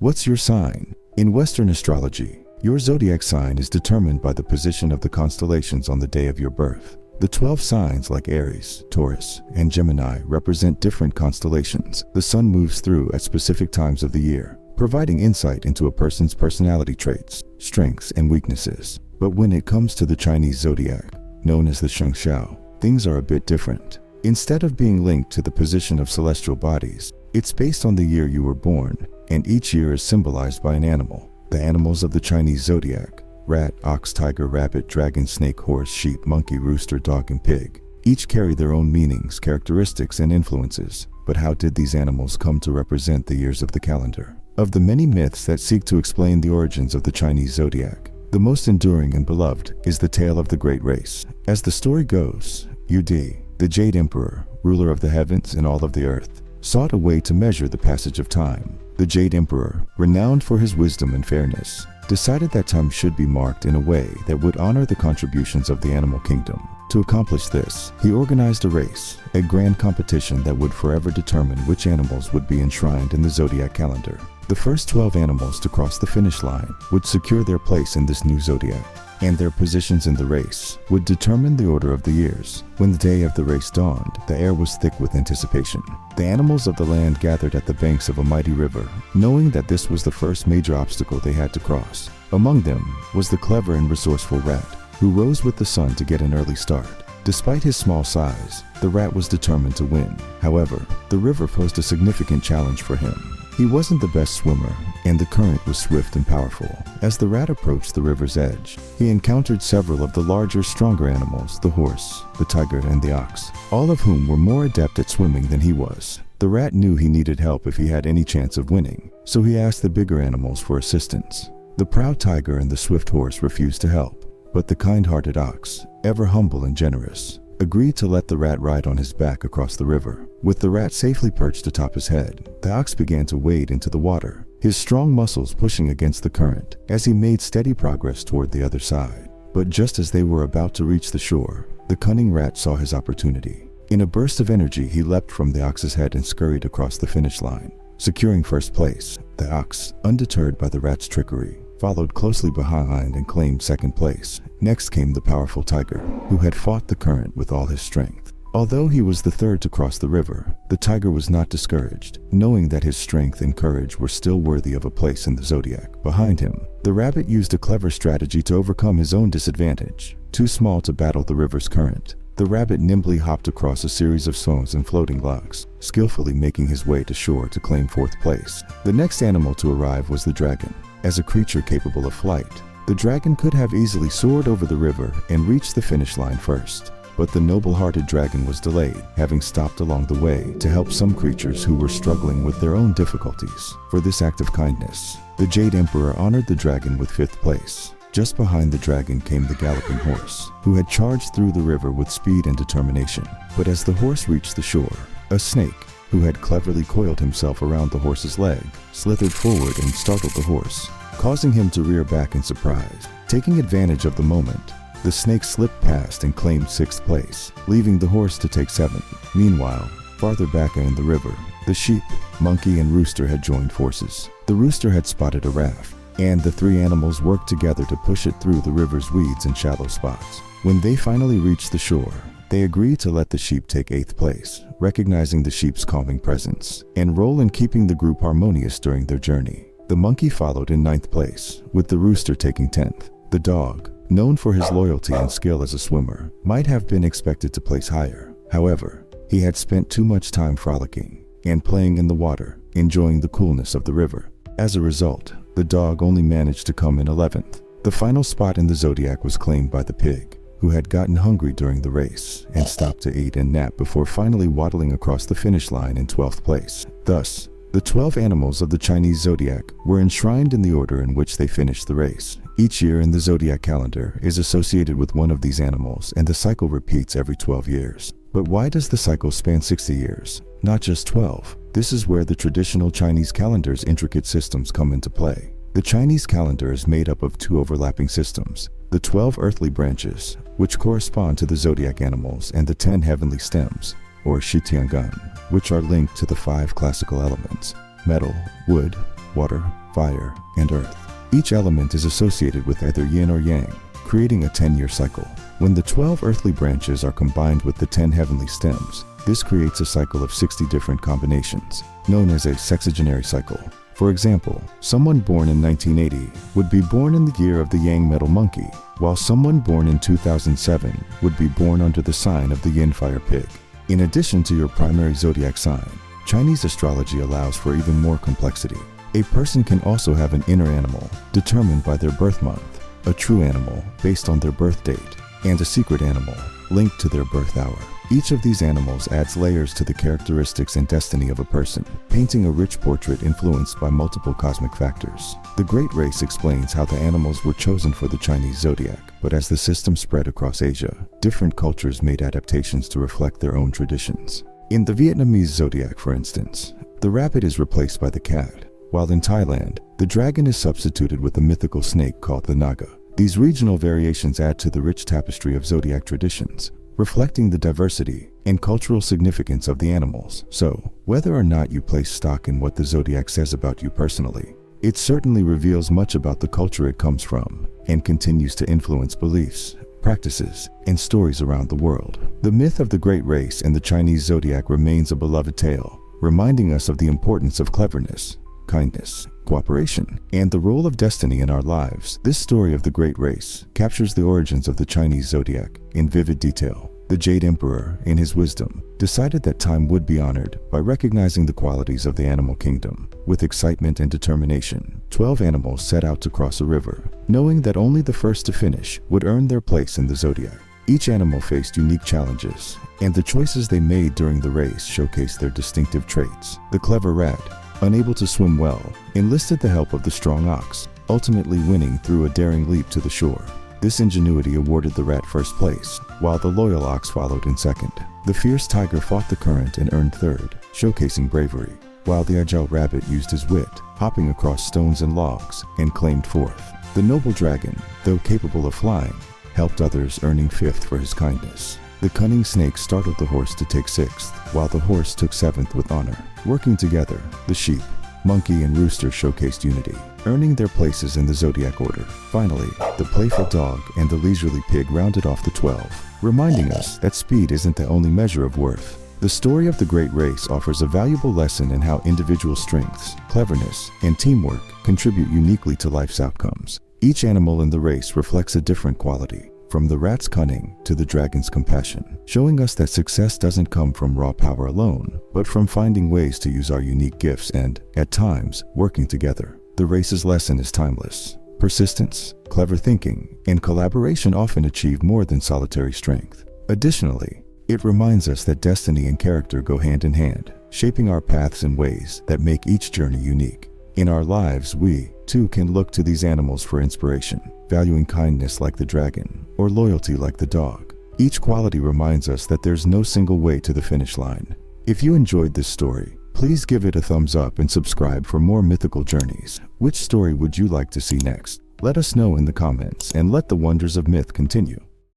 What's your sign? In Western astrology, your zodiac sign is determined by the position of the constellations on the day of your birth. The 12 signs like Aries, Taurus, and Gemini represent different constellations the sun moves through at specific times of the year, providing insight into a person's personality traits, strengths, and weaknesses. But when it comes to the Chinese Zodiac, known as the Sheng Xiao, things are a bit different. Instead of being linked to the position of celestial bodies, it's based on the year you were born, and each year is symbolized by an animal. The animals of the Chinese Zodiac: rat, ox, tiger, rabbit, dragon, snake, horse, sheep, monkey, rooster, dog, and pig. Each carry their own meanings, characteristics, and influences. But how did these animals come to represent the years of the calendar? Of the many myths that seek to explain the origins of the Chinese Zodiac, the most enduring and beloved is the tale of the Great Race. As the story goes, Yudi, the Jade Emperor, ruler of the heavens and all of the earth, sought a way to measure the passage of time. The Jade Emperor, renowned for his wisdom and fairness, decided that time should be marked in a way that would honor the contributions of the animal kingdom. To accomplish this, he organized a race, a grand competition that would forever determine which animals would be enshrined in the zodiac calendar. The first 12 animals to cross the finish line would secure their place in this new zodiac, and their positions in the race would determine the order of the years. When the day of the race dawned, the air was thick with anticipation. The animals of the land gathered at the banks of a mighty river, knowing that this was the first major obstacle they had to cross. Among them was the clever and resourceful rat, who rose with the sun to get an early start. Despite his small size, the rat was determined to win. However, the river posed a significant challenge for him. He wasn't the best swimmer, and the current was swift and powerful. As the rat approached the river's edge, he encountered several of the larger, stronger animals: the horse, the tiger, and the ox, all of whom were more adept at swimming than he was. The rat knew he needed help if he had any chance of winning, so he asked the bigger animals for assistance. The proud tiger and the swift horse refused to help, but the kind-hearted ox, ever humble and generous, agreed to let the rat ride on his back across the river. With the rat safely perched atop his head, the ox began to wade into the water, his strong muscles pushing against the current as he made steady progress toward the other side. But just as they were about to reach the shore, the cunning rat saw his opportunity. In a burst of energy, he leapt from the ox's head and scurried across the finish line. Securing first place, the ox, undeterred by the rat's trickery, followed closely behind and claimed second place. Next came the powerful tiger, who had fought the current with all his strength. Although he was the third to cross the river, the tiger was not discouraged, knowing that his strength and courage were still worthy of a place in the zodiac. Behind him, the rabbit used a clever strategy to overcome his own disadvantage. Too small to battle the river's current, the rabbit nimbly hopped across a series of stones and floating logs, skillfully making his way to shore to claim fourth place. The next animal to arrive was the dragon. As a creature capable of flight, the dragon could have easily soared over the river and reached the finish line first. But the noble-hearted dragon was delayed, having stopped along the way to help some creatures who were struggling with their own difficulties. For this act of kindness, the Jade Emperor honored the dragon with fifth place. Just behind the dragon came the galloping horse, who had charged through the river with speed and determination. But as the horse reached the shore, a snake, who had cleverly coiled himself around the horse's leg, slithered forward and startled the horse, causing him to rear back in surprise. Taking advantage of the moment, the snake slipped past and claimed sixth place, leaving the horse to take seventh. Meanwhile, farther back in the river, the sheep, monkey, and rooster had joined forces. The rooster had spotted a raft, and the three animals worked together to push it through the river's weeds and shallow spots. When they finally reached the shore, they agreed to let the sheep take eighth place, recognizing the sheep's calming presence and role in keeping the group harmonious during their journey. The monkey followed in ninth place, with the rooster taking 10th. The dog, known for his loyalty and skill as a swimmer, might have been expected to place higher. However, he had spent too much time frolicking and playing in the water, enjoying the coolness of the river. As a result, the dog only managed to come in 11th. The final spot in the zodiac was claimed by the pig, who had gotten hungry during the race and stopped to eat and nap before finally waddling across the finish line in 12th place. Thus, the 12 animals of the Chinese Zodiac were enshrined in the order in which they finished the race. Each year in the zodiac calendar is associated with one of these animals, and the cycle repeats every 12 years. But why does the cycle span 60 years, not just 12? This is where the traditional Chinese calendar's intricate systems come into play. The Chinese calendar is made up of two overlapping systems: the 12 earthly branches, which correspond to the zodiac animals, and the 10 heavenly stems, or Shitiangan, which are linked to the 5 classical elements: metal, wood, water, fire, and earth. Each element is associated with either yin or yang, creating a 10-year cycle. When the 12 earthly branches are combined with the 10 heavenly stems, this creates a cycle of 60 different combinations, known as a sexagenary cycle. For example, someone born in 1980 would be born in the year of the Yang metal monkey, while someone born in 2007 would be born under the sign of the Yin fire pig. In addition to your primary zodiac sign, Chinese astrology allows for even more complexity. A person can also have an inner animal determined by their birth month, a true animal based on their birth date, and a secret animal linked to their birth hour. Each of these animals adds layers to the characteristics and destiny of a person, painting a rich portrait influenced by multiple cosmic factors. The Great Race explains how the animals were chosen for the Chinese Zodiac, but as the system spread across Asia, different cultures made adaptations to reflect their own traditions. In the Vietnamese Zodiac, for instance, the rabbit is replaced by the cat, while in Thailand, the dragon is substituted with a mythical snake called the Naga. These regional variations add to the rich tapestry of zodiac traditions, reflecting the diversity and cultural significance of the animals. So, whether or not you place stock in what the zodiac says about you personally, it certainly reveals much about the culture it comes from and continues to influence beliefs, practices, and stories around the world. The myth of the Great Race and the Chinese Zodiac remains a beloved tale, reminding us of the importance of cleverness, kindness, cooperation, and the role of destiny in our lives. This story of the Great Race captures the origins of the Chinese Zodiac in vivid detail. The Jade Emperor, in his wisdom, decided that time would be honored by recognizing the qualities of the animal kingdom. With excitement and determination, 12 animals set out to cross a river, knowing that only the first to finish would earn their place in the zodiac. Each animal faced unique challenges, and the choices they made during the race showcased their distinctive traits. The clever rat, unable to swim well, enlisted the help of the strong ox, ultimately winning through a daring leap to the shore. This ingenuity awarded the rat first place, while the loyal ox followed in second. The fierce tiger fought the current and earned third, showcasing bravery, while the agile rabbit used his wit, hopping across stones and logs, and claimed fourth. The noble dragon, though capable of flying, helped others, earning fifth for his kindness. The cunning snake startled the horse to take sixth, while the horse took seventh with honor. Working together, the sheep, monkey, and rooster showcased unity, earning their places in the zodiac order. Finally, the playful dog and the leisurely pig rounded off the 12, reminding us that speed isn't the only measure of worth. The story of the Great Race offers a valuable lesson in how individual strengths, cleverness, and teamwork contribute uniquely to life's outcomes. Each animal in the race reflects a different quality, from the rat's cunning to the dragon's compassion, showing us that success doesn't come from raw power alone, but from finding ways to use our unique gifts and, at times, working together. The race's lesson is timeless. Persistence, clever thinking, and collaboration often achieve more than solitary strength. Additionally, it reminds us that destiny and character go hand in hand, shaping our paths in ways that make each journey unique. In our lives, we, too, can look to these animals for inspiration, valuing kindness like the dragon or loyalty like the dog. Each quality reminds us that there's no single way to the finish line. If you enjoyed this story, please give it a thumbs up and subscribe for more mythical journeys. Which story would you like to see next? Let us know in the comments and let the wonders of myth continue.